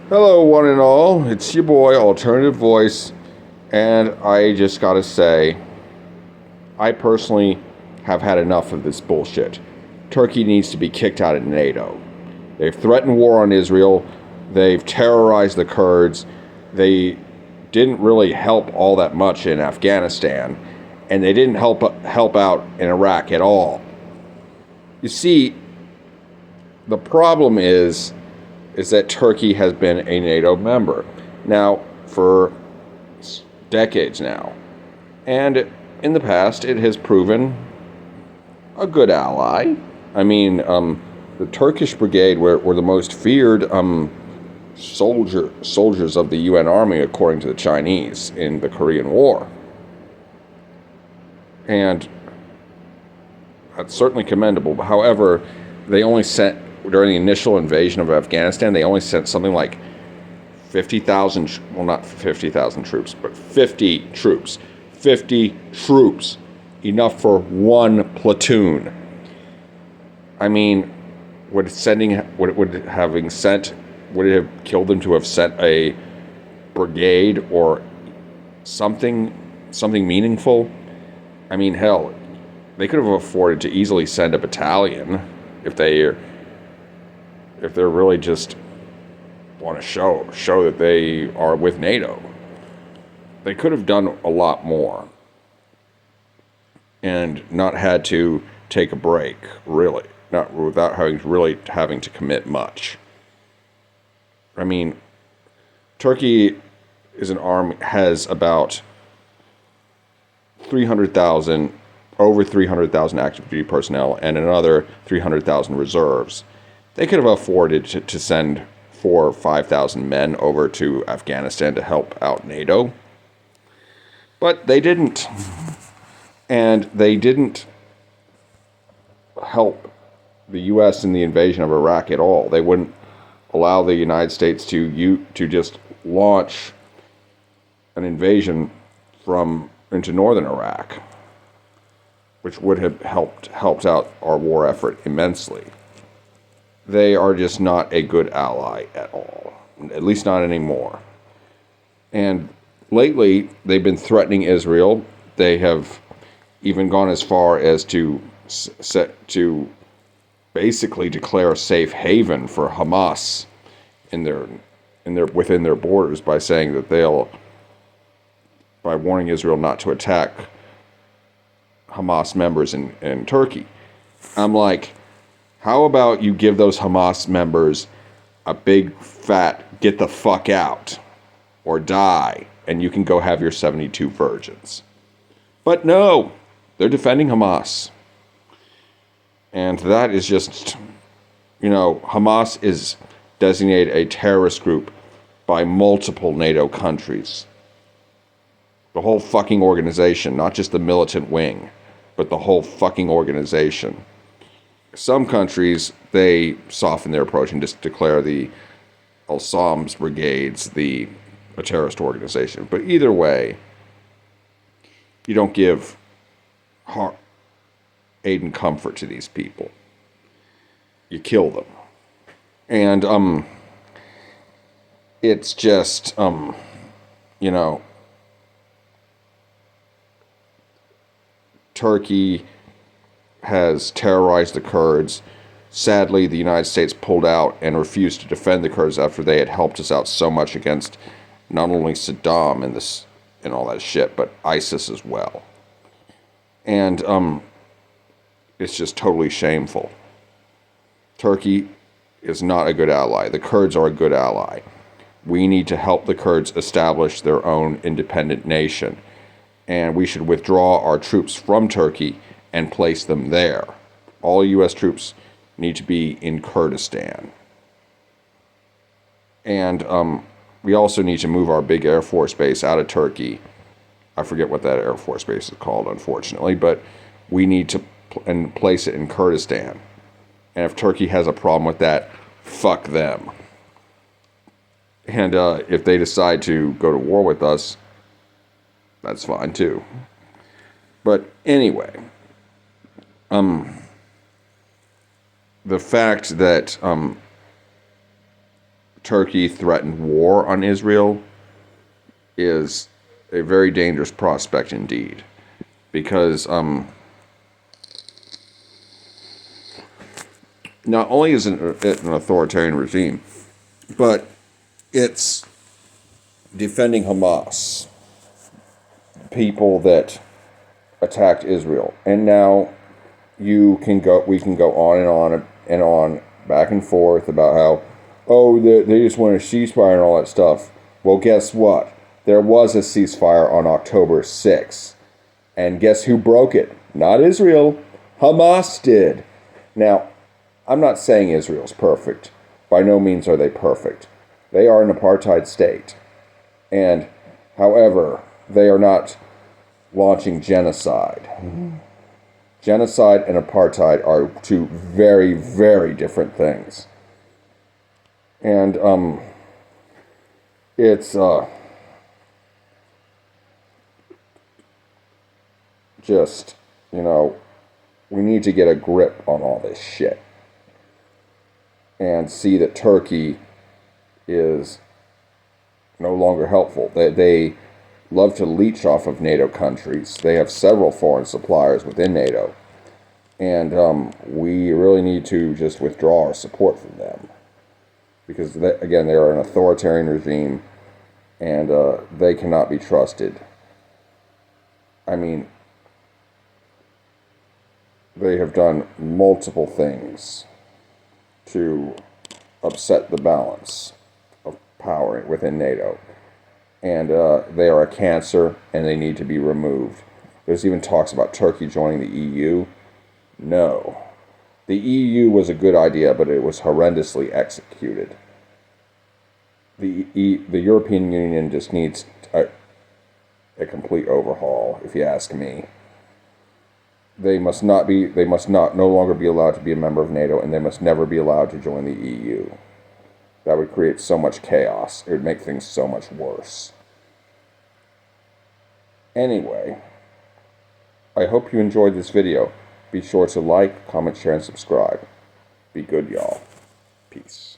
Hello, one and all. It's your boy, Alternative Voice, and I just gotta say, I personally have had enough of this bullshit. Turkey needs to be kicked out of NATO. They've threatened war on Israel. They've terrorized the Kurds. They didn't really help all that much in Afghanistan, and they didn't help out in Iraq at all. You see, the problem is that Turkey has been a NATO member now for decades now. And in the past, it has proven a good ally. I mean, the Turkish brigade were the most feared soldiers of the UN army, according to the Chinese, in the Korean War. And that's certainly commendable. However, they only sent, during the initial invasion of Afghanistan, they only sent something like 50,000, well, not 50,000 troops, but 50 troops. 50 troops. Enough for one platoon. I mean, would it have killed them to have sent a brigade or something meaningful? I mean, hell, they could have afforded to easily send a battalion if they're really just want to show that they are with NATO. They could have done a lot more and not had to take a break, really, not without having to commit much. I mean, Turkey has about 300,000 over 300,000 active duty personnel and another 300,000 reserves. They could have afforded to send 4,000 or 5,000 men over to Afghanistan to help out NATO. But they didn't. And they didn't help the U.S. in the invasion of Iraq at all. They wouldn't allow the United States to just launch an invasion into northern Iraq, which would have helped out our war effort immensely. They are just not a good ally at all, at least not anymore. And lately, they've been threatening Israel. They have even gone as far as to basically declare a safe haven for Hamas within their borders by saying that by warning Israel not to attack Hamas members in Turkey. I'm like, how about you give those Hamas members a big fat get the fuck out or die, and you can go have your 72 virgins. But no, they're defending Hamas. And that is just, Hamas is designated a terrorist group by multiple NATO countries. The whole fucking organization, not just the militant wing, but the whole fucking organization. Some countries, they soften their approach and just declare the Al-Sam's brigades a terrorist organization. But either way, you don't give aid and comfort to these people. You kill them. And it's just Turkey has terrorized the Kurds. Sadly, the United States pulled out and refused to defend the Kurds after they had helped us out so much against not only Saddam and all that shit, but ISIS as well. And it's just totally shameful. Turkey is not a good ally. The Kurds are a good ally. We need to help the Kurds establish their own independent nation. And we should withdraw our troops from Turkey and place them there. All U.S. troops need to be in Kurdistan. And we also need to move our big Air Force base out of Turkey. I forget what that Air Force base is called, unfortunately, but we need to place it in Kurdistan. And if Turkey has a problem with that, fuck them. And if they decide to go to war with us, that's fine too. But anyway, the fact that Turkey threatened war on Israel is a very dangerous prospect indeed. Because not only is it an authoritarian regime, but it's defending Hamas, people that attacked Israel. And now we can go on and on and on, back and forth about how, oh, they just want a ceasefire and all that stuff. Well, guess what? There was a ceasefire on October 6th. And guess who broke it? Not Israel. Hamas did. Now, I'm not saying Israel's perfect. By no means are they perfect. They are an apartheid state. And, however, they are not launching genocide. Genocide and apartheid are two very, very different things. And it's just, we need to get a grip on all this shit and see that Turkey is no longer helpful. They love to leech off of NATO countries. They have several foreign suppliers within NATO. And we really need to just withdraw our support from them. Because, again, they are an authoritarian regime, and they cannot be trusted. I mean, they have done multiple things to upset the balance of power within NATO. And they are a cancer, and they need to be removed. There's even talks about Turkey joining the EU. No. The EU was a good idea, but it was horrendously executed. The European Union just needs a complete overhaul, if you ask me. They must no longer be allowed to be a member of NATO, and they must never be allowed to join the EU. That would create so much chaos. It would make things so much worse. Anyway, I hope you enjoyed this video. Be sure to like, comment, share, and subscribe. Be good, y'all. Peace.